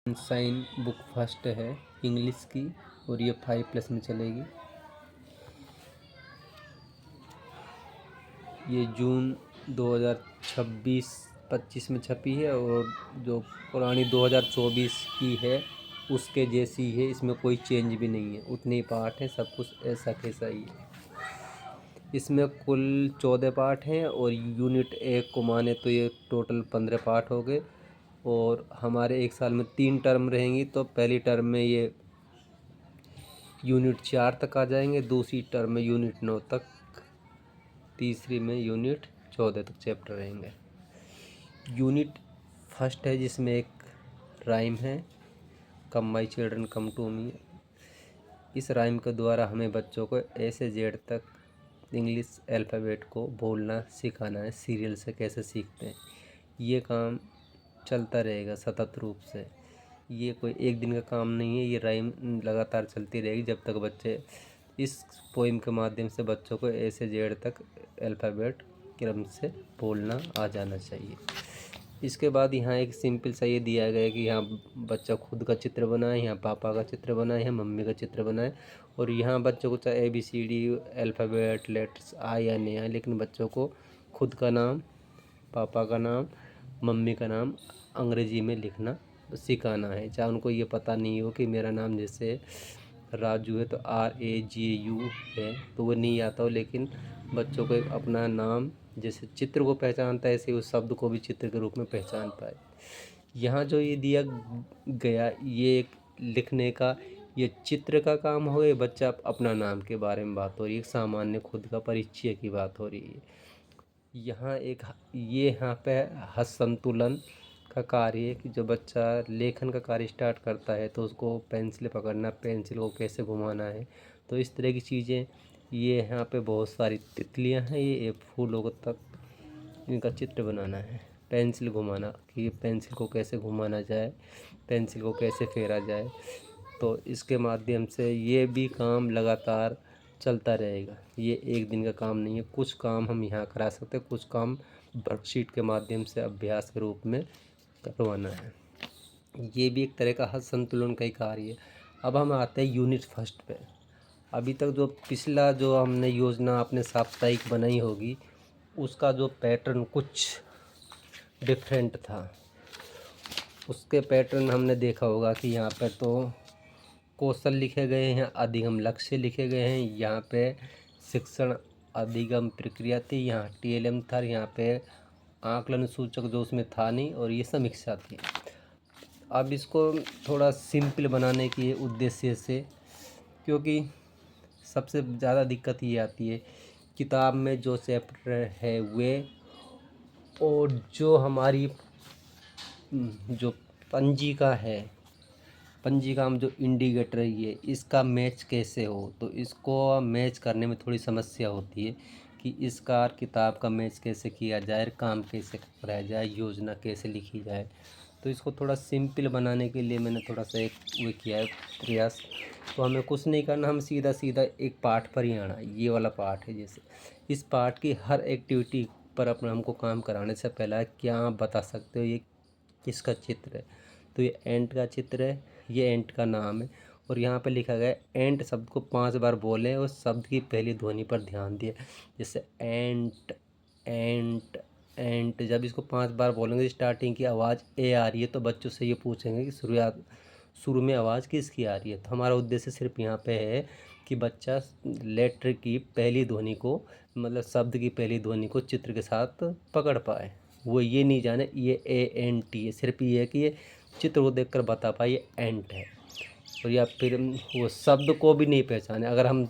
Sign book first है English की और ये 5+ में चलेगी। ये जून 2026-25 में छपी है और जो पुरानी 2024 की है उसके जैसी है, इसमें कोई चेंज भी नहीं है, उतने ही पार्ट हैं, सब कुछ ऐसा कैसा ही है। इसमें कुल 14 पार्ट हैं और यूनिट 1 को माने तो ये टोटल 15 पार्ट हो गए। और हमारे एक साल में 3 टर्म रहेंगी, तो पहली टर्म में ये यूनिट 4 तक आ जाएंगे, दूसरी टर्म में यूनिट 9 तक, तीसरी में यूनिट 14 तक चैप्टर रहेंगे। यूनिट फर्स्ट है जिसमें एक राइम है, कम my children come to me. इस राइम के द्वारा हमें बच्चों को ए से जेड तक इंग्लिश अल्फ़ाबेट को बोलना सिखाना है। सीरियल से कैसे सीखते हैं, ये काम चलता रहेगा सतत रूप से। ये कोई एक दिन का काम नहीं है, ये राइम लगातार चलती रहेगी जब तक बच्चे इस पोइम के माध्यम से बच्चों को ए से जेड तक अल्फ़ाबेट क्रम से बोलना आ जाना चाहिए। इसके बाद यहाँ एक सिंपल सा ये दिया गया है कि यहाँ बच्चा खुद का चित्र बनाए, यहाँ पापा का चित्र बनाए, यहाँ मम्मी का चित्र बनाए। और यहाँ बच्चों को चाहे ABCD अल्फ़ाबेट लेटर्स आए या नहीं आए, लेकिन बच्चों को खुद का नाम, पापा का नाम, मम्मी का नाम अंग्रेजी में लिखना सिखाना है। चाहे उनको ये पता नहीं हो कि मेरा नाम जैसे राजू है तो RAJU है, तो वो नहीं आता हो, लेकिन बच्चों को एक अपना नाम जैसे चित्र को पहचानता है ऐसे उस शब्द को भी चित्र के रूप में पहचान पाए। यहाँ जो ये दिया गया ये एक लिखने का, ये चित्र का काम हो गया। बच्चा अपना नाम के बारे में बात हो रही है, एक सामान्य खुद का परिचय की बात हो रही है। यहाँ एक ये यहाँ पे हस्तसंतुलन का कार्य है कि जो बच्चा लेखन का कार्य स्टार्ट करता है तो उसको पेंसिल पकड़ना, पेंसिल को कैसे घुमाना है, तो इस तरह की चीज़ें। ये यहाँ पे बहुत सारी तितलियाँ हैं, ये फूलों को तक इनका चित्र बनाना है। पेंसिल घुमाना कि पेंसिल को कैसे घुमाना जाए, पेंसिल को कैसे फेरा जाए, तो इसके माध्यम से ये भी काम लगातार चलता रहेगा। ये एक दिन का काम नहीं है, कुछ काम हम यहाँ करा सकते हैं, कुछ काम वर्कशीट के माध्यम से अभ्यास के रूप में करवाना है। ये भी एक तरह का हस्त संतुलन का ही कार्य है। अब हम आते हैं यूनिट फर्स्ट पे। अभी तक जो पिछला जो हमने योजना आपने साप्ताहिक बनाई होगी उसका जो पैटर्न कुछ डिफरेंट था। उसके पैटर्न हमने देखा होगा कि यहाँ पर तो कौशल लिखे गए हैं, अधिगम लक्ष्य लिखे गए हैं, यहाँ पे शिक्षण अधिगम प्रक्रिया थी, यहाँ TLM था, यहाँ पे आकलन सूचक जो उसमें था नहीं, और ये समीक्षा थी। अब इसको थोड़ा सिंपल बनाने की उद्देश्य से, क्योंकि सबसे ज़्यादा दिक्कत ये आती है किताब में जो चैप्टर है वे और जो हमारी जो पंजिका है, पंजिका में जो इंडिकेटर है ये इसका मैच कैसे हो, तो इसको मैच करने में थोड़ी समस्या होती है कि इसका किताब का मैच कैसे किया जाए, काम कैसे कराया जाए, योजना कैसे लिखी जाए। तो इसको थोड़ा सिंपल बनाने के लिए मैंने थोड़ा सा एक वो किया है प्रयास। तो हमें कुछ नहीं करना, हम सीधा सीधा एक पार्ट पर ही आना। ये वाला पार्ट है, जैसे इस पार्ट की हर एक्टिविटी पर अपना हमको काम कराने से पहला क्या आप बता सकते हो ये किसका चित्र है, तो ये एंट का चित्र है, ये एंट का नाम है। और यहाँ पे लिखा गया है एंट शब्द को 5 बार बोलें और शब्द की पहली ध्वनि पर ध्यान दिए। जैसे एंट एंट एंट, जब इसको 5 बार बोलेंगे स्टार्टिंग की आवाज़ ए आ रही है तो बच्चों से ये पूछेंगे कि शुरू में आवाज़ किसकी आ रही है। तो हमारा उद्देश्य सिर्फ यहाँ पे है कि बच्चा लेटर की पहली ध्वनि को, मतलब शब्द की पहली ध्वनि को चित्र के साथ पकड़ पाए। वो ये नहीं जाने ये ANT है, सिर्फ ये है कि ये चित्र को देखकर बता पाए ये एंट है। और या फिर वो शब्द को भी नहीं पहचाने। अगर हम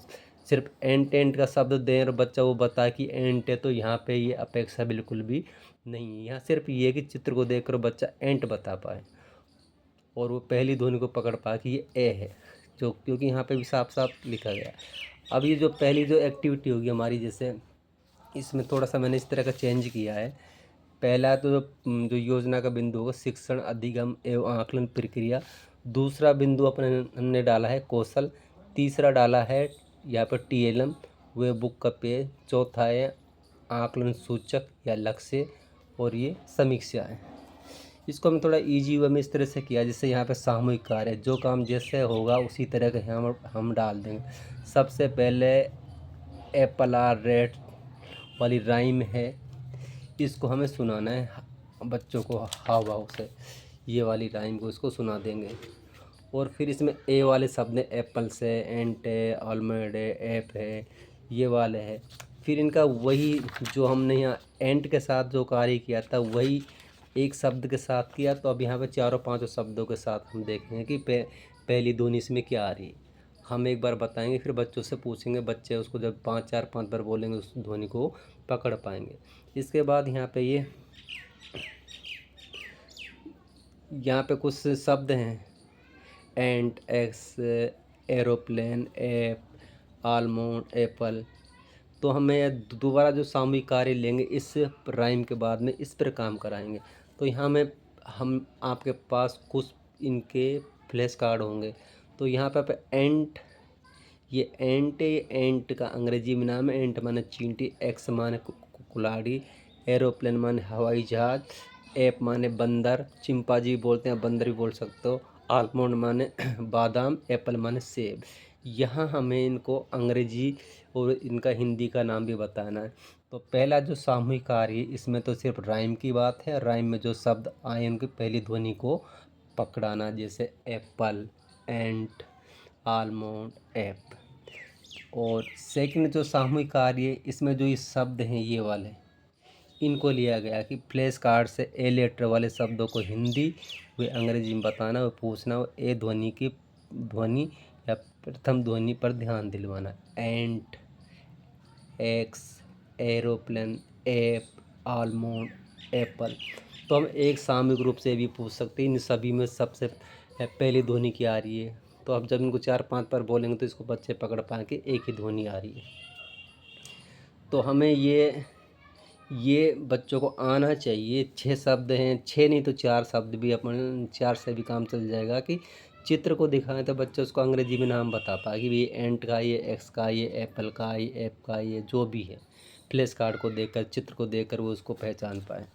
सिर्फ एंट का शब्द दें और बच्चा वो बताए कि एंट है, तो यहाँ पे ये अपेक्षा बिल्कुल भी नहीं है। यहाँ सिर्फ ये है कि चित्र को देखकर बच्चा एंट बता पाए और वो पहली ध्वनि को पकड़ पाए कि ये ए है, जो क्योंकि यहाँ पे भी साफ साफ लिखा गया है। अब ये जो पहली जो एक्टिविटी होगी हमारी, जैसे इसमें थोड़ा सा मैंने इस तरह का चेंज किया है। पहला तो जो योजना का बिंदु होगा शिक्षण अधिगम एवं आकलन प्रक्रिया। दूसरा बिंदु अपने हमने डाला है कौशल। तीसरा डाला है यहाँ पर TLM वे बुक का पेज। चौथा है आकलन सूचक या लक्ष्य, और ये समीक्षा है। इसको हम थोड़ा इजी वे में इस तरह से किया, जिससे यहाँ पे सामूहिक कार्य जो काम जैसे होगा उसी तरह के हम डाल देंगे। सबसे पहले एप्पल आर रेड वाली राइम है, इसको हमें सुनाना है बच्चों को हाव भाव से, ये वाली राइम को इसको सुना देंगे। और फिर इसमें ए वाले शब्द हैं, एप्पल से, एंट है, आलमंड है, ऐप है, ये वाले है। फिर इनका वही जो हमने यहाँ एंट के साथ जो कार्य किया था वही एक शब्द के साथ किया। तो अब यहाँ पे चारों पांचों शब्दों के साथ हम देखेंगे कि पहली ध्वनि इसमें क्या आ रही है। हम एक बार बताएंगे, फिर बच्चों से पूछेंगे, बच्चे उसको जब 5 बार बोलेंगे उस ध्वनि को पकड़ पाएंगे। इसके बाद यहाँ पे यहाँ पे कुछ शब्द हैं, ant, ax, aeroplane, app, almond, apple. तो हमें दोबारा जो सामूहिक कार्य लेंगे इस राइम के बाद में इस पर काम कराएंगे। तो यहाँ में हम आपके पास कुछ इनके फ्लैश कार्ड होंगे। तो यहाँ पे एंट, ये एंट है, ये एंट का अंग्रेजी में नाम है। एंट माने चींटी, एक्स माने कुल्हाड़ी, एरोप्लेन माने हवाई जहाज, ऐप माने बंदर, चिंपांजी बोलते हैं, बंदर भी बोल सकते हो, आलमंड माने बादाम, एप्पल माने सेब। यहाँ हमें इनको अंग्रेजी और इनका हिंदी का नाम भी बताना है। तो पहला जो सामूहिक कार्य इसमें तो सिर्फ राइम की बात है, राइम में जो शब्द आए उनकी पहली ध्वनि को पकड़ाना, जैसे एप्पल, एंट, आलमंड, ऐप। और सेकंड जो सामूहिक कार्य इसमें जो ये शब्द हैं ये वाले, इनको लिया गया कि फ्लैश कार्ड से ए लेटर वाले शब्दों को हिंदी व अंग्रेजी में बताना व पूछना व ए ध्वनि की ध्वनि या प्रथम ध्वनि पर ध्यान दिलवाना। Ant, ax, aeroplane, app, almond, apple. तो हम एक सामूहिक रूप से भी पूछ सकते हैं इन सभी में सबसे पहली ध्वनि क्या आ रही है। तो अब जब इनको 4-5 बार बोलेंगे तो इसको बच्चे पकड़ पाए कि एक ही ध्वनि आ रही है। तो हमें ये बच्चों को आना चाहिए। 6 शब्द हैं, 6 नहीं तो 4 शब्द भी, अपन 4 से भी काम चल जाएगा कि चित्र को दिखाएं तो बच्चे उसको अंग्रेजी में नाम बता पाए कि ये एंट का, ये एक्स का, ये एप्पल का, ये ऐप का, ये जो भी है। फ्लैश कार्ड को देखकर, चित्र को देखकर वो उसको पहचान पाए।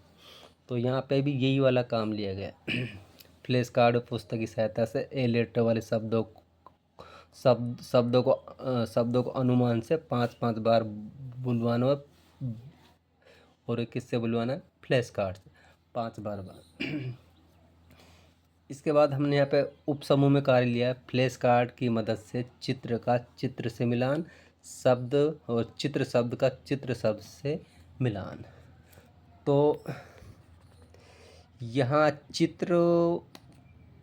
तो यहाँ पे भी यही वाला काम लिया गया। फ्लैश कार्ड पुस्तक की सहायता से ए लेटर वाले शब्दों को अनुमान से 5-5 बार बुलवाना, और एक किससे बुलवाना है, फ्लैश कार्ड से 5 बार। इसके बाद हमने यहाँ पे उपसमूह में कार्य लिया है, फ्लैश कार्ड की मदद से चित्र का चित्र से मिलान, शब्द और चित्र शब्द का चित्र शब्द से मिलान। तो यहाँ चित्र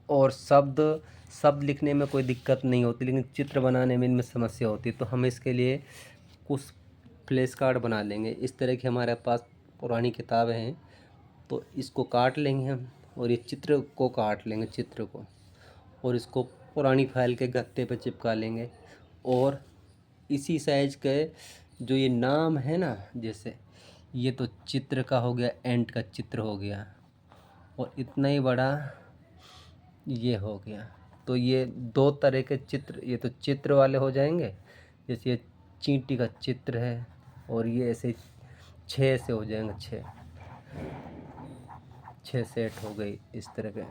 और शब्द लिखने में कोई दिक्कत नहीं होती, लेकिन चित्र बनाने में इनमें समस्या होती है। तो हम इसके लिए कुछ फ्लैश कार्ड बना लेंगे। इस तरह की हमारे पास पुरानी किताबें हैं, तो इसको काट लेंगे हम और ये चित्र को काट लेंगे, चित्र को, और इसको पुरानी फाइल के गत्ते पे चिपका लेंगे। और इसी साइज के जो ये नाम है ना, जैसे ये तो चित्र का हो गया, एंट का चित्र हो गया, और इतना ही बड़ा ये हो गया। तो ये 2 तरह के चित्र, ये तो चित्र वाले हो जाएंगे, जैसे ये चींटी का चित्र है, और ये ऐसे 6 से हो जाएंगे, 6 सेट हो गई इस तरह के।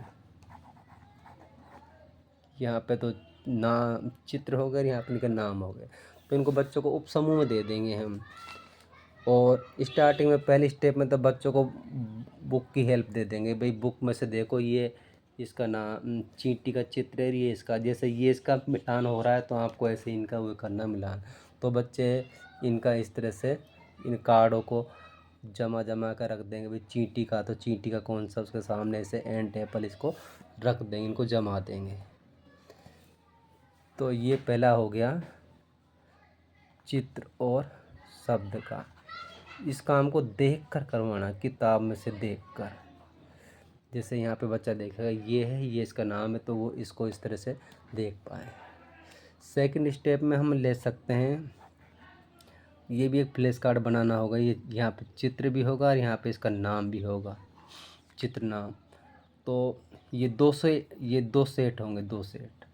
यहाँ पे तो नाम चित्र हो गए, यहाँ पे इनका नाम हो गया। तो इनको बच्चों को उपसमूह में दे देंगे हम। और स्टार्टिंग में पहले स्टेप में तो बच्चों को बुक की हेल्प दे देंगे, भाई बुक में से देखो ये इसका नाम चींटी का चित्र है, ये इसका, जैसे ये इसका मिलान हो रहा है तो आपको ऐसे इनका वो करना मिलान। तो बच्चे इनका इस तरह से इन कार्डों को जमा कर रख देंगे, भाई चींटी का तो चींटी का कौन सा, उसके सामने से एंट, एप्पल, इसको रख देंगे, इनको जमा देंगे। तो ये पहला हो गया चित्र और शब्द का। इस काम को देखकर करवाना, किताब में से देखकर। जैसे यहाँ पे बच्चा देखेगा ये है, ये इसका नाम है, तो वो इसको इस तरह से देख पाए। सेकंड स्टेप में हम ले सकते हैं, ये भी एक फ्लैश कार्ड बनाना होगा। ये यहाँ पे चित्र भी होगा और यहाँ पे इसका नाम भी होगा, चित्र नाम। तो ये 2 सेट होंगे, 2 सेट।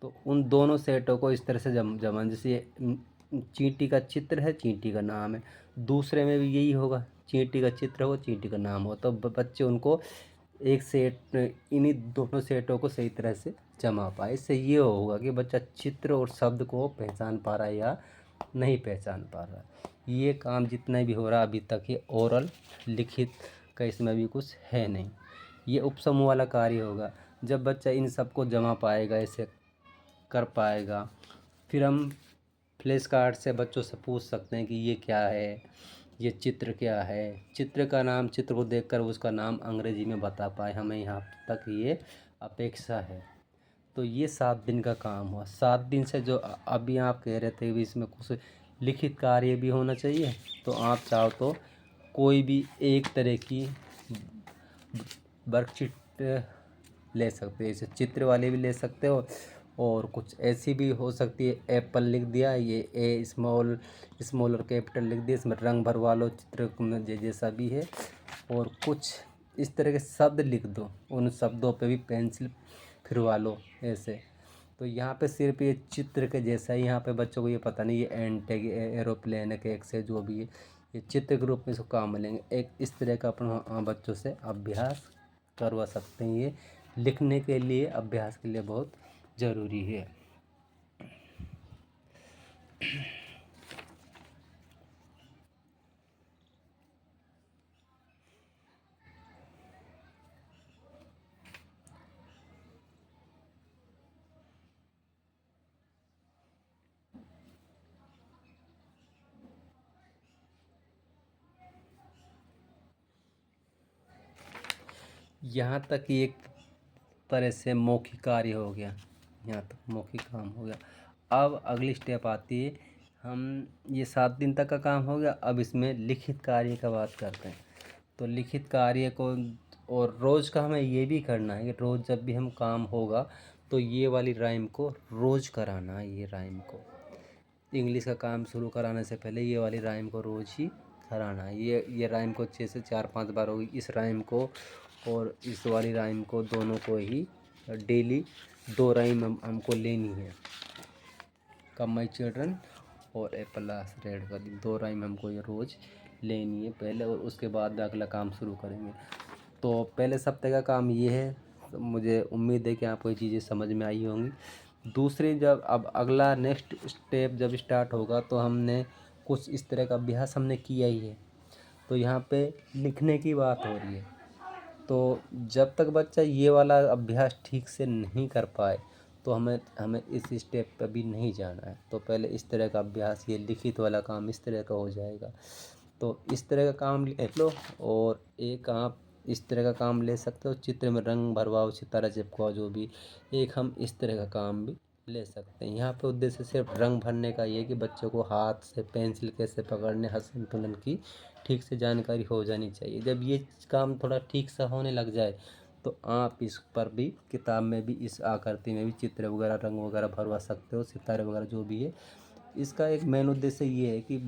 तो उन दोनों सेटों को इस तरह से जमा, जैसे ये चींटी का चित्र है, चींटी का नाम है, दूसरे में भी यही होगा, चींटी का चित्र हो, चींटी का नाम हो। तो बच्चे उनको एक सेट, इन्हीं दोनों सेटों को सही तरह से जमा पाए। इससे ये होगा कि बच्चा चित्र और शब्द को पहचान पा रहा है या नहीं पहचान पा रहा है। ये काम जितना भी हो रहा अभी तक, ये ओरल लिखित का इसमें भी कुछ है नहीं। ये उपसमूह वाला कार्य होगा। जब बच्चा इन सबको जमा पाएगा, ऐसे कर पाएगा, फिर हम फ्लैश कार्ड से बच्चों से पूछ सकते हैं कि ये क्या है, ये चित्र क्या है। चित्र का नाम, चित्र को देखकर उसका नाम अंग्रेजी में बता पाए, हमें यहाँ तक ये अपेक्षा है। तो ये 7 दिन का काम हुआ। 7 दिन से जो अभी आप कह रहे थे कि इसमें कुछ लिखित कार्य भी होना चाहिए, तो आप चाहो तो कोई भी एक तरह की वर्कशीट ले सकते हो। जैसे चित्र वाले भी ले सकते हो, और कुछ ऐसी भी हो सकती है। एप्पल लिख दिया, ये ए स्मॉल स्मॉल और कैपिटल लिख दिया, इसमें रंग भरवा लो चित्र में जैसा भी है, और कुछ इस तरह के शब्द लिख दो, उन शब्दों पे भी पेंसिल फिरवा लो ऐसे। तो यहाँ पे सिर्फ ये चित्र के जैसा ही, यहाँ पे बच्चों को ये पता नहीं ये एंटेग एरोप्लेन है, केक से जो भी है, ये चित्र के रूप में इसको काम में लेंगे। एक इस तरह का अपन बच्चों से अभ्यास करवा सकते हैं। ये लिखने के लिए, अभ्यास के लिए बहुत ज़रूरी है। यहाँ तक एक तरह से मौखिक कार्य हो गया, यहाँ तक मौखिक काम हो गया। अब अगली स्टेप आती है, हम ये 7 दिन तक का काम हो गया। अब इसमें लिखित कार्य का बात करते हैं। तो लिखित कार्य को, और रोज़ का हमें ये भी करना है कि रोज़ जब भी हम काम होगा तो ये वाली राइम को रोज़ कराना है। ये राइम को, इंग्लिश का काम शुरू कराने से पहले ये वाली राइम को रोज़ ही कराना है। ये राइम को 6 से 4-5 बार होगी इस राइम को, और इस वाली राइम को, दोनों को ही डेली 2 राइम हमको लेनी है। कम माई चिल्ड्रन और एप्पल रेड का 2 राइम हमको ये रोज़ लेनी है पहले, और उसके बाद अगला काम शुरू करेंगे। तो पहले सप्ताह का काम ये है। तो मुझे उम्मीद है कि आपको ये चीज़ें समझ में आई होंगी। दूसरी, जब अब अगला नेक्स्ट स्टेप जब स्टार्ट होगा, तो हमने कुछ इस तरह का अभ्यास हमने किया ही है। तो यहाँ पे लिखने की बात हो रही है। तो जब तक बच्चा ये वाला अभ्यास ठीक से नहीं कर पाए, तो हमें हमें इस स्टेप पर भी नहीं जाना है। तो पहले इस तरह का अभ्यास, ये लिखित वाला काम इस तरह का हो जाएगा। तो इस तरह का काम ले लो, और एक आप इस तरह का काम ले सकते हो, चित्र में रंग भरवाओ, सितारा चिपकाओ, जो भी। एक हम इस तरह का काम भी ले सकते हैं। यहाँ पे उद्देश्य सिर्फ रंग भरने का ये है कि बच्चों को हाथ से पेंसिल कैसे पकड़ने, हस्त संतुलन की ठीक से जानकारी हो जानी चाहिए। जब ये काम थोड़ा ठीक सा होने लग जाए, तो आप इस पर भी, किताब में भी, इस आकृति में भी चित्र वगैरह, रंग वगैरह भरवा सकते हो, सितारे वगैरह जो भी है। इसका एक मेन उद्देश्य ये है कि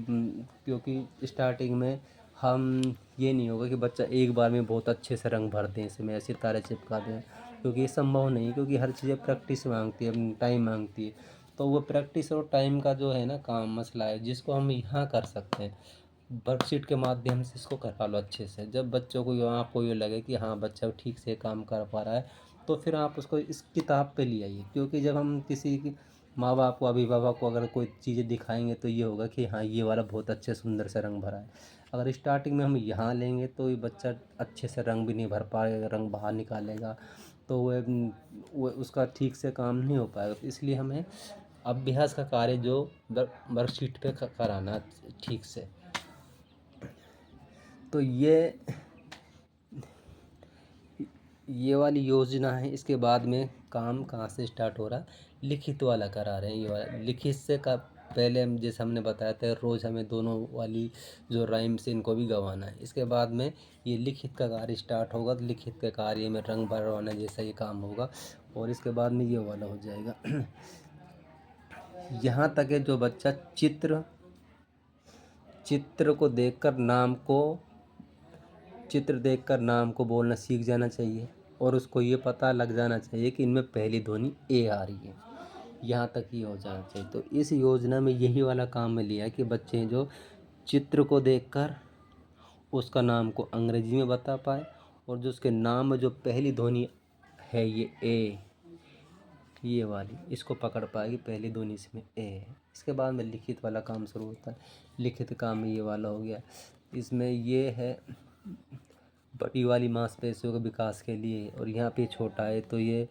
क्योंकि स्टार्टिंग में हम, ये नहीं होगा कि बच्चा एक बार में बहुत अच्छे से रंग भर दें, इसमें सितारे चिपका दें, क्योंकि ये संभव नहीं, क्योंकि हर चीज़ें प्रैक्टिस मांगती है, टाइम मांगती है। तो वो प्रैक्टिस और टाइम का जो है ना काम, मसला है, जिसको हम यहाँ कर सकते हैं। वर्कशीट के माध्यम से इसको करवा लो अच्छे से। जब बच्चों को, आपको ये लगे कि हाँ बच्चा ठीक से काम कर पा रहा है, तो फिर आप उसको इस किताब पे ले आइए। क्योंकि जब हम किसी की माँ बाप को, अभिभावक को अगर कोई चीज़ें दिखाएंगे, तो ये होगा कि हाँ ये वाला बहुत अच्छे सुंदर से रंग भरा है। अगर स्टार्टिंग में हम यहाँ लेंगे, तो ये बच्चा अच्छे से रंग भी नहीं भर पाएगा, रंग बाहर निकालेगा, तो वो उसका ठीक से काम नहीं हो पाएगा। तो इसलिए हमें अभ्यास का कार्य जो वर्कशीट पे कराना ठीक से। तो ये वाली योजना है। इसके बाद में काम कहाँ से स्टार्ट हो रहा है, लिखित वाला करा रहे हैं। ये वाला लिखित से का पहले हम, जैसे हमने बताया था, रोज़ हमें दोनों वाली जो राइम्स इनको भी गंवाना है। इसके बाद में ये लिखित का कार्य स्टार्ट होगा। तो लिखित के कार्य में रंग भरवाना जैसा ये काम होगा, और इसके बाद में ये वाला हो जाएगा। यहाँ तक है, जो बच्चा चित्र को देखकर नाम को बोलना सीख जाना चाहिए, और उसको ये पता लग जाना चाहिए कि इनमें पहली ध्वनि ए आ रही है। यहाँ तक ही हो जाना चाहिए। तो इस योजना में यही वाला काम में लिया है कि बच्चे जो चित्र को देखकर उसका नाम को अंग्रेजी में बता पाए, और जो उसके नाम में जो पहली ध्वनि है ये ए, ये वाली, इसको पकड़ पाएगी पहली ध्वनि इसमें ए है। इसके बाद में लिखित वाला काम शुरू होता है। लिखित काम में ये वाला हो गया। इसमें ये है बड़ी वाली मांसपेशियों के विकास के लिए, और यहाँ पे छोटा है तो ये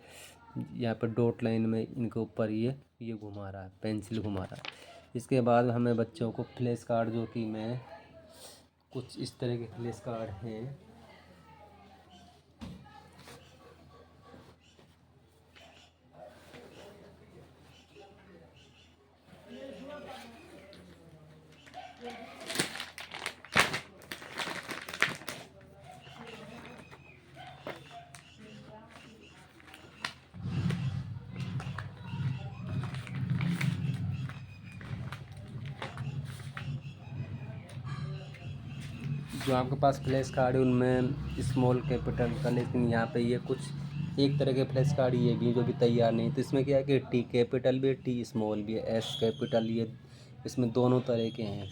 यहाँ पर डॉट लाइन में इनके ऊपर ये घुमा रहा है, पेंसिल घुमा रहा है। इसके बाद हमें बच्चों को फ्लैश कार्ड, जो कि मैं कुछ इस तरह के फ्लैश कार्ड हैं। जो आपके पास फ्लैश कार्ड है उनमें स्मॉल कैपिटल का, लेकिन यहाँ पे ये कुछ एक तरह के फ्लैश कार्ड ये भी जो भी तैयार नहीं, तो इसमें क्या है कि टी कैपिटल भी है, टी स्मॉल भी है, एस कैपिटल, ये इसमें दोनों तरह के हैं।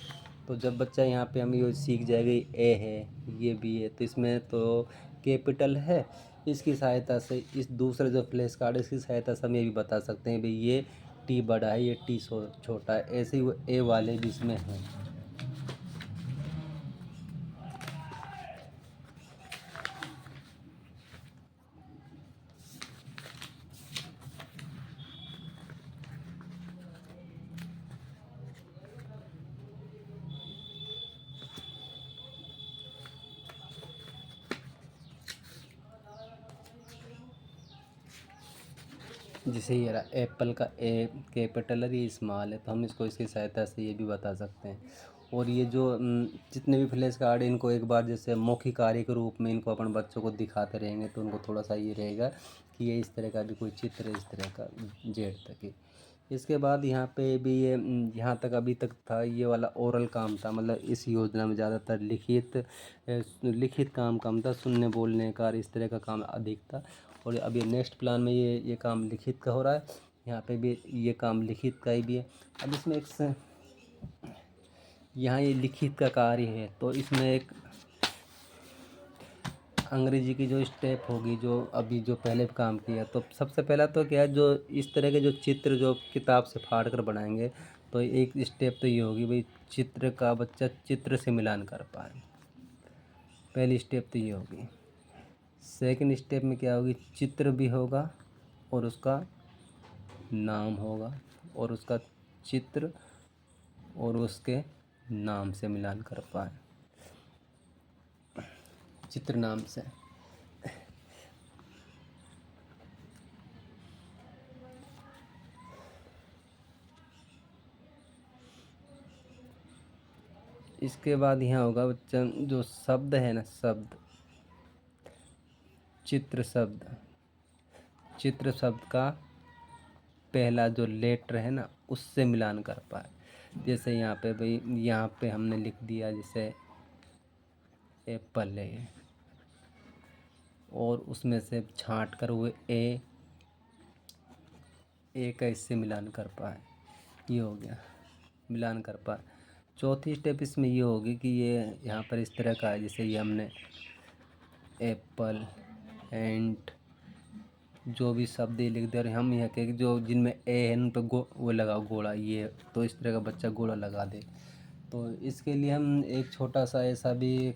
तो जब बच्चा यहाँ पे हम ये सीख जाएगा ए है, ये भी है, तो इसमें तो कैपिटल है। इसकी सहायता से इस दूसरे जो फ्लैश कार्ड है इसकी सहायता से हम ये भी बता सकते हैं भाई ये टी बड़ा है, ये टी छोटा है। ऐसे ही वो ए वाले भी इसमें हैं। जैसे ये रहा एप्पल का ए कैपिटल है, ये स्मॉल है, तो हम इसको इसकी सहायता से ये भी बता सकते हैं। और ये जो जितने भी फ्लैश कार्ड हैं इनको एक बार जैसे मौखिक कार्य के रूप में इनको अपन बच्चों को दिखाते रहेंगे तो उनको थोड़ा सा ये रहेगा कि ये इस तरह का भी कोई चित्र है, इस तरह का जेड तक ही। इसके बाद यहाँ पे भी ये यहाँ तक अभी तक था ये वाला ओरल काम था, मतलब इस योजना में ज़्यादातर लिखित काम कम था, सुनने बोलने का इस तरह का काम अधिक था। और अभी नेक्स्ट प्लान में ये काम लिखित का हो रहा है। यहाँ पे भी ये काम लिखित का ही भी है। अब इसमें यहाँ ये लिखित का कार्य है, तो इसमें एक अंग्रेजी की जो स्टेप होगी जो अभी जो पहले काम किया, तो सबसे पहला तो क्या है, जो इस तरह के जो चित्र जो किताब से फाड़ कर बनाएंगे, तो एक स्टेप तो ये होगी भाई चित्र का बच्चा चित्र से मिलान कर पाए। पहली स्टेप तो ये होगी। सेकंड स्टेप में क्या होगी, चित्र भी होगा और उसका नाम होगा, और उसका चित्र और उसके नाम से मिलान कर पाए, चित्र नाम से। इसके बाद यहाँ होगा बच्चा जो शब्द है ना, शब्द चित्र शब्द का पहला जो लेटर है ना उससे मिलान कर पाए। जैसे यहाँ पे भाई यहाँ पे हमने लिख दिया जैसे एप्पल है, और उसमें से छांट कर हुए ए का इससे मिलान कर पाए, ये हो गया मिलान कर पाए। चौथी स्टेप इसमें ये होगी कि ये यहाँ पर इस तरह का है, जैसे ये हमने एप्पल एंड जो भी शब्द ये लिख दे, और हम यहाँ के जो जिनमें ए है उन पर वो लगा गोला, ये तो इस तरह का बच्चा गोला लगा दे। तो इसके लिए हम एक छोटा सा ऐसा भी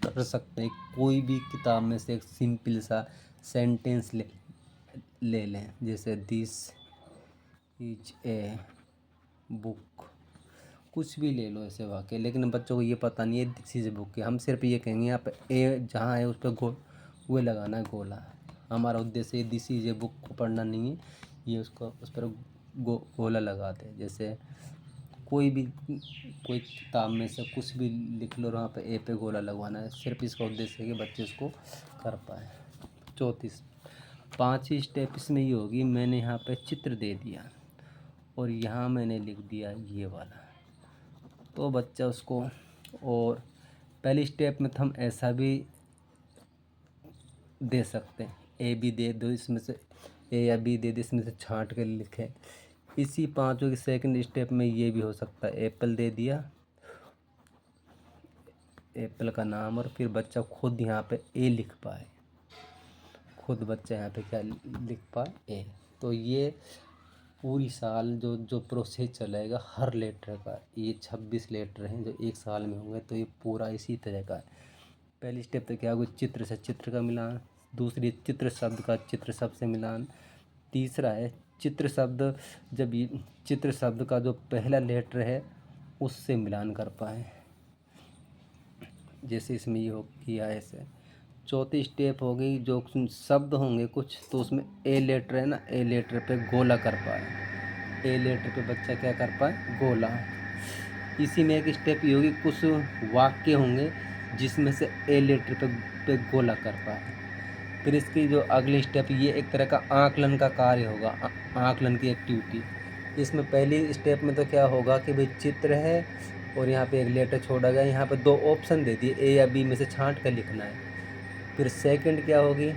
कर सकते हैं, कोई भी किताब में से एक सिंपल सा सेंटेंस ले लें, जैसे दिस इज ए बुक, कुछ भी ले लो ऐसे वाक्य। लेकिन बच्चों को ये पता नहीं है दिस इज ए बुक, हम सिर्फ ये कहेंगे यहाँ पे ए जहाँ है उस पर वो लगाना है गोला। हमारा उद्देश्य दिस इज ए बुक को पढ़ना नहीं है, ये उसको उस पर गोला लगा दे। जैसे कोई किताब में से कुछ भी लिख लो और वहाँ पे ए पे गोला लगवाना है, सिर्फ इसका उद्देश्य है कि बच्चे इसको कर पाए। पांचवी स्टेप इसमें ये होगी, मैंने यहाँ पे चित्र दे दिया और यहाँ मैंने लिख दिया ये वाला, तो बच्चा उसको, और पहली स्टेप में तो हम ऐसा भी दे सकते हैं ए बी दे दो, इसमें से ए या बी दे दे, इसमें से छांट कर लिखें। इसी पांचों की सेकंड स्टेप में ये भी हो सकता है, एप्पल दे दिया एप्पल का नाम, और फिर बच्चा खुद यहाँ पे ए लिख पाए, खुद बच्चा यहाँ पे क्या लिख पाए, ए। तो ये पूरी साल जो जो प्रोसेस चलेगा हर लेटर का, ये 26 लेटर हैं जो एक साल में होंगे, तो ये पूरा इसी तरह का है। पहली स्टेप तो क्या होगी, चित्र से चित्र का मिलान, दूसरी चित्र शब्द का चित्र शब्द से मिलान, तीसरा है चित्र शब्द, जब ये चित्र शब्द का जो पहला लेटर है उससे मिलान कर पाए, जैसे इसमें ये हो किया है ऐसे। चौथी स्टेप हो गई, जो शब्द होंगे कुछ तो उसमें ए लेटर है ना, ए लेटर पे गोला कर पाए, ए लेटर पे बच्चा क्या कर पाए, गोला। इसी में एक स्टेप ये होगी, कुछ वाक्य होंगे जिसमें से ए लेटर पे गोला कर पाए। फिर इसकी जो अगली स्टेप, ये एक तरह का आकलन का कार्य होगा, आकलन की एक्टिविटी। इसमें पहली स्टेप में तो क्या होगा कि भाई चित्र है और यहाँ पे एक लेटर छोड़ा गया, यहाँ पे 2 ऑप्शन दे दिए, ए या बी में से छांट कर लिखना है। फिर सेकंड क्या होगी,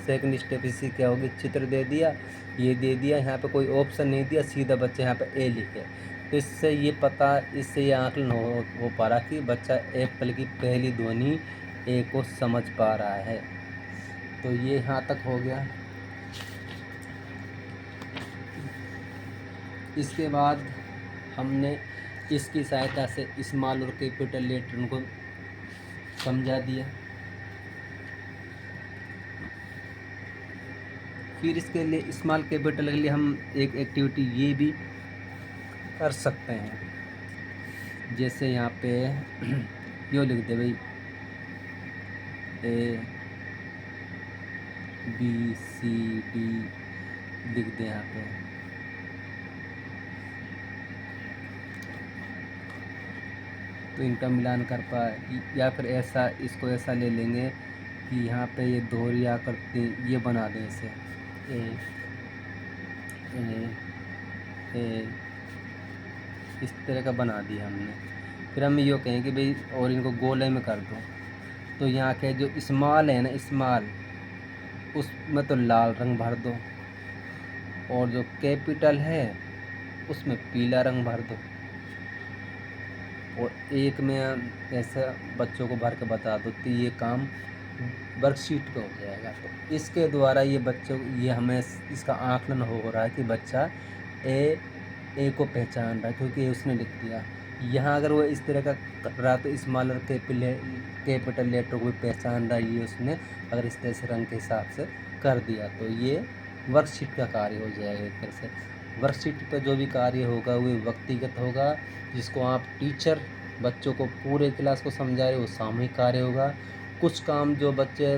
सेकंड स्टेप इसी क्या होगी, चित्र दे दिया, ये दे दिया, यहाँ पे कोई ऑप्शन नहीं दिया, सीधा बच्चा यहाँ पे ए लिखे। तो इससे ये आकलन हो पा रहा कि बच्चा एप्पल की पहली ध्वनि ए को समझ पा रहा है। तो ये यहाँ तक हो गया। इसके बाद हमने इसकी सहायता से स्मॉल और कैपिटल लेटर को समझा दिया। फिर इसके लिए स्मॉल कैपिटल के लिए हम एक एक्टिविटी ये भी कर सकते हैं, जैसे यहाँ पे यो लिख दे भाई, ए बी सी डी लिख दे यहाँ पे, तो इनका मिलान कर पाए। या फिर ऐसा, इसको ऐसा ले लेंगे कि यहाँ पे ये दोहरी आकृति ये बना दें इसे, ए ए ए, इस तरह का बना दिया हमने। फिर हम ये कहें कि भाई और इनको गोले में कर दो, तो यहाँ के जो स्मॉल है ना, स्मॉल, उसमें तो लाल रंग भर दो, और जो कैपिटल है उसमें पीला रंग भर दो, और एक में ऐसा बच्चों को भर के बता दो, तो ये काम वर्कशीट पे हो जाएगा। तो इसके द्वारा ये बच्चों, ये हमें इसका आकलन हो रहा है कि बच्चा ए को पहचान रहा है, क्योंकि उसने लिख दिया। यहाँ अगर वो इस तरह का कर रहा तो स्मॉल और कैपिटल लेटर को भी पहचान रहा है, ये उसने अगर इस तरह से रंग के हिसाब से कर दिया, तो ये वर्कशीट का कार्य हो जाएगा एक तरह से। वर्कशीट पर जो भी कार्य होगा वो व्यक्तिगत होगा, जिसको आप टीचर बच्चों को पूरे क्लास को समझा रहे हो, वो सामूहिक कार्य होगा। कुछ काम जो बच्चे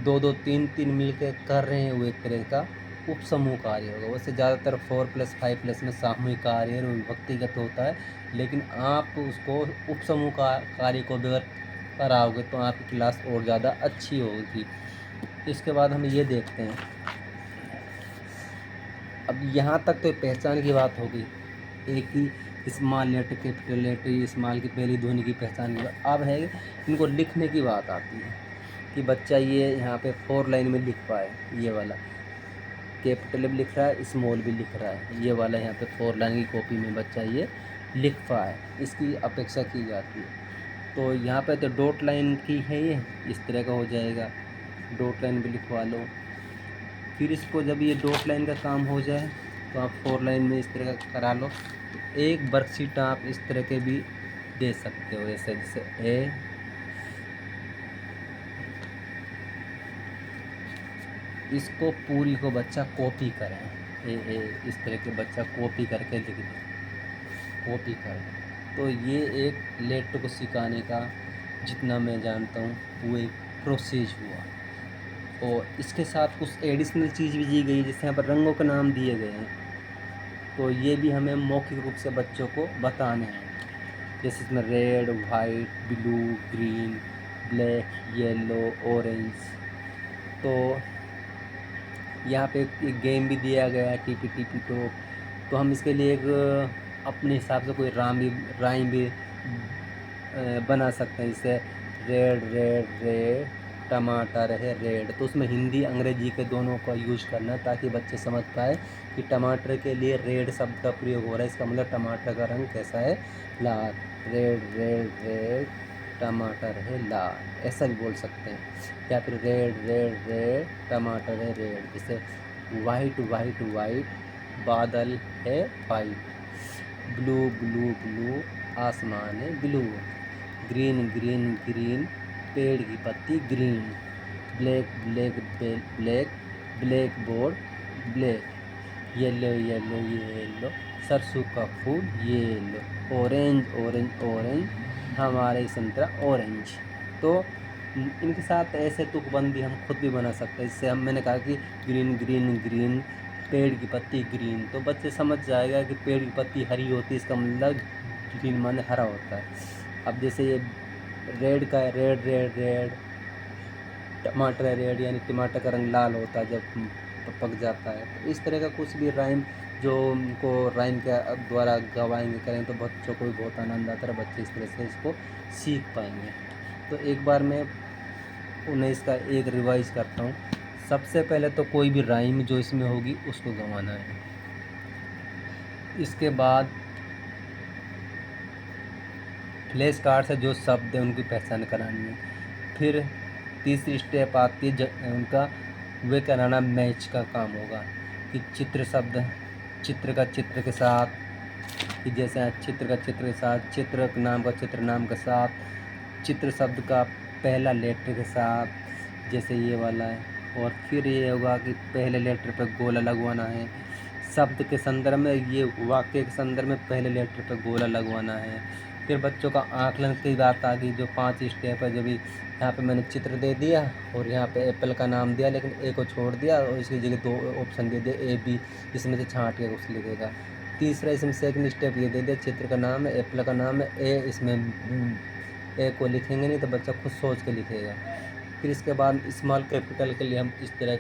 2-2, 3-3 मिलकर कर रहे हैं वो एक तरह का उप समूह कार्य होगा। वैसे ज़्यादातर 4+5+ में सामूहिक कार्य और व्यक्तिगत होता है, लेकिन आप उसको उप समूह कार्य को भी अगर कराओगे तो आपकी क्लास और ज़्यादा अच्छी होगी। इसके बाद हम ये देखते हैं, अब यहाँ तक तो पहचान की बात हो गई, एक ही small letter capital letter, small की पहली ध्वनि की पहचान की बात। अब है इनको लिखने की बात आती है कि बच्चा ये यहाँ पे 4 लाइन में लिख पाए, ये वाला कैपिटल भी लिख रहा है, स्मॉल भी लिख रहा है, ये वाला यहाँ पे 4 लाइन की कॉपी में बच्चा ये लिख पाए, इसकी अपेक्षा की जाती है। तो यहाँ पे तो डॉट लाइन की है, ये इस तरह का हो जाएगा, डॉट लाइन भी लिखवा लो। फिर इसको जब ये डॉट लाइन का काम हो जाए तो आप 4 लाइन में इस तरह का करा लो। एक वर्कशीट आप इस तरह के भी दे सकते हो, ऐसे जैसे ए, इसको पूरी को बच्चा कॉपी करें, ए इस तरह के बच्चा कॉपी करके लिख दे, कॉपी कर। तो ये एक लेटर को सिखाने का जितना मैं जानता हूँ वो एक प्रोसेस हुआ। और इसके साथ कुछ एडिशनल चीज़ भी दी गई, जैसे यहाँ पर रंगों के नाम दिए गए हैं, तो ये भी हमें मौखिक रूप से बच्चों को बताने हैं, जैसे इसमें red, white, blue, green, black, yellow, orange. तो यहाँ पे एक गेम भी दिया गया है, टीपी टीपी टॉप। तो हम इसके लिए एक अपने हिसाब से कोई राइम भी बना सकते हैं, जैसे रेड रेड रेड टमाटर है रेड। तो उसमें हिंदी अंग्रेजी के दोनों का यूज करना है, ताकि बच्चे समझ पाए कि टमाटर के लिए रेड शब्द का प्रयोग हो रहा है, इसका मतलब टमाटर का रंग कैसा है, लाल। रेड रेड रेड टमाटर है लाल, ऐसा भी बोल सकते हैं। या फिर रेड रेड रेड टमाटर है रेड। जैसे वाइट वाइट वाइट बादल है वाइट, ब्लू ब्लू ब्लू आसमान है ब्लू, ग्रीन ग्रीन ग्रीन पेड़ की पत्ती green, black black black black board black, yellow yellow yellow सरसों का फूल येलो, ऑरेंज ऑरेंज ऑरेंज हमारे संतरा ऑरेंज। तो इनके साथ ऐसे तुकबंदी हम खुद भी बना सकते हैं। इससे हम मैंने कहा कि ग्रीन ग्रीन ग्रीन पेड़ की पत्ती ग्रीन, तो बच्चे समझ जाएगा कि पेड़ की पत्ती हरी होती है, इसका मतलब ग्रीन माने हरा होता है। अब जैसे ये रेड का है, रेड रेड रेड टमाटर है रेड, यानी टमाटर का रंग लाल होता है जब पक जाता है। तो इस तरह का कुछ भी राइम जो उनको राइम के द्वारा गवाएंगे करें तो बच्चों को भी बहुत आनंद आता है, बच्चे इस तरह से इसको सीख पाएंगे। तो एक बार मैं उन्हें इसका एक रिवाइज करता हूँ। सबसे पहले तो कोई भी राइम जो इसमें होगी उसको गंवाना है। इसके बाद फ्लैश कार्ड से जो शब्द है उनकी पहचान करानी है। फिर तीसरी स्टेप आती है उनका वे कराना मैच का काम होगा कि चित्र शब्द चित्र का चित्र के साथ, कि जैसे चित्र का चित्र के साथ, चित्र नाम का चित्र नाम के साथ, चित्र शब्द का पहला लेटर के साथ, जैसे ये वाला है। और फिर ये होगा कि पहले लेटर पर गोला लगवाना है। शब्द के संदर्भ में, ये वाक्य के संदर्भ में पहले लेटर पर गोला लगवाना है। फिर बच्चों का आकलन की बात आ गई, जो 5 स्टेप है। जो भी यहाँ पे मैंने चित्र दे दिया और यहाँ पे एप्पल का नाम दिया, लेकिन ए को छोड़ दिया और इसकी जगह 2 ऑप्शन दे दिए ए बी, इसमें से छांट के कुछ लिखेगा। तीसरा इसमें सेकंड स्टेप ये दे दिया, चित्र का नाम है, एप्पल का नाम है, ए इसमें ए को लिखेंगे नहीं तो बच्चा खुद सोच के लिखेगा। फिर इसके बाद स्मॉल कैपिटल के लिए हम इस तरह